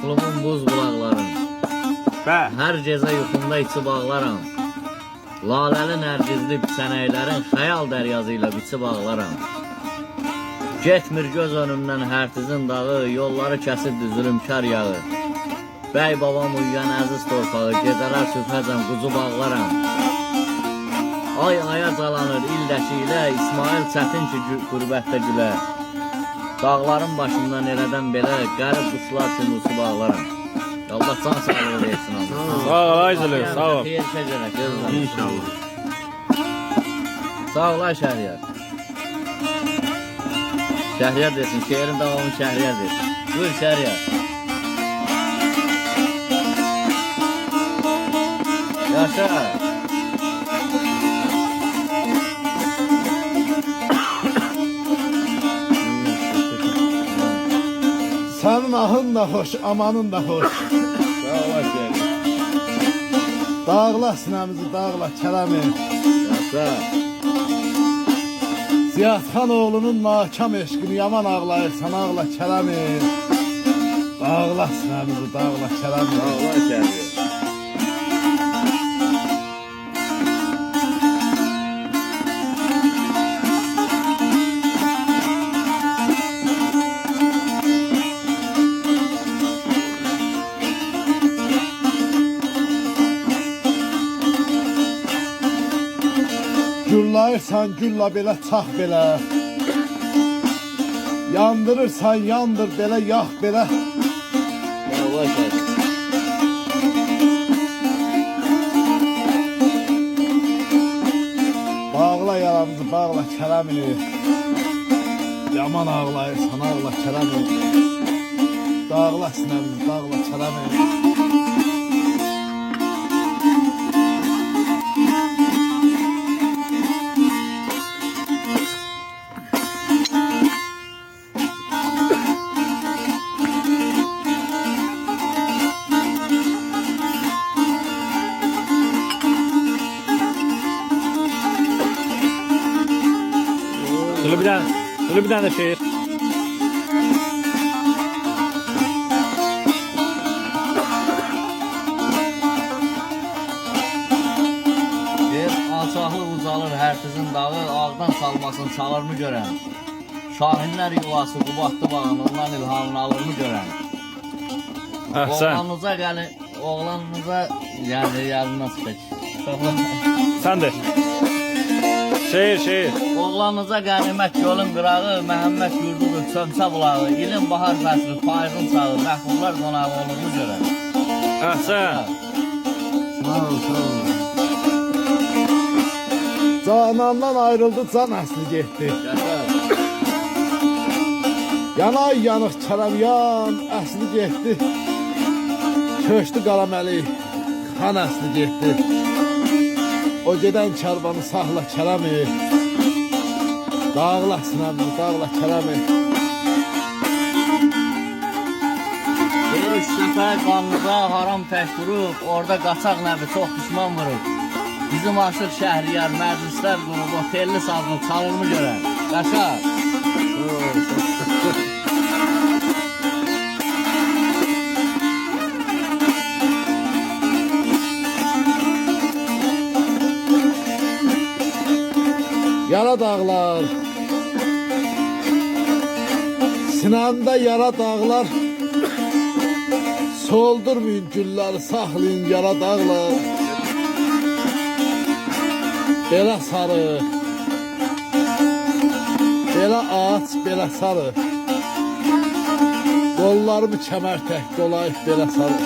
Çocukluğumun buz bulaqların, hər gecə yuxumda içib ağlaram. Laləli nərgizli sənəylərin xəyal dəryazı ilə biçib ağlaram. Getmir göz önümdən hərtizin dağı, yolları kəsib düzülüm kar yağı. Bəy babam uyuyan əziz torpağı, gecələr sübhəcəm qucub ağlaram. Ay aya calanır ildəki ilə, İsmail çətin ki qürbətdə gülə. Dağların başından elədən belə, qərib quşlar kimi uçub ağlaram. Allah can sağlığı versin. Sağ ol Ayzəli, sağ ol. İnşallah. Sağ ol ay Şəhriyar. Şəhriyar desin, şehrin davamını Şəhriyar desin. Buyur Şəhriyar. Yaşa. Sənin ahın da hoş, amanın da hoş. Sağ ol Şəhriyar. Dağla sinəmizi, dağla kələmi. Yaşa. Ziyadxan oğlunun nakam eşqini yaman ağlayır, sən ağla kələmi. Dağla sinəmizi, dağla kələmi. Sağ ol Şəhriyar. Güllayırsan gülla belə çax belə. Yandırırsan yandır belə, yax belə. Sağ ol Şəhriyar. Bağla yaramızı, bağla kələmi. Yaman ağlayırsan, ağla kələmi. Dağla sinəmizi, dağla kələmi. Söyle bir tane de şehir. Bir alçaqlı ucalır hərtizin dağı, ağdan salmasın çalırmı görən. Şahinlər yuvası Qubadlı bağın, ondan ilhamını alırmı görən. Sen. Oğlanınıza yani yadından çıxır. Sen de. Şehir. Oğlanınıza qənimət yolun qırağı, Məhəmməd yurdudur çömçə bulağı, ilin bahar fəsli, payığın çağı, məhbublar qonağı olurmu görən. Sen. Sağ ol, sağ ol. Canandan ayrıldı, can əsli getdi. Yanay yanıq kərəm yan, əsli getdi. Köşdü qaraməli, xan əsli getdi. O gedən kərvanı sahla kələmi. Dağla sinəmi, dağla kələmi. Bir üç səfər qanlıda haram tək durub, orada qaçaq nəbi çox düşman vurub. Bizim aşıq Şəhriyar məclislər qurub, o telli sazını çalırmı görən. Qaçaq. Yara dağlar, sinəmdə yara dağlar. Soldurmayın gülləri, saxlayın yara dağlar. Belə sarı, belə ağac, belə sarı. Qollarımı kəmər tək dolayıb belə sarı.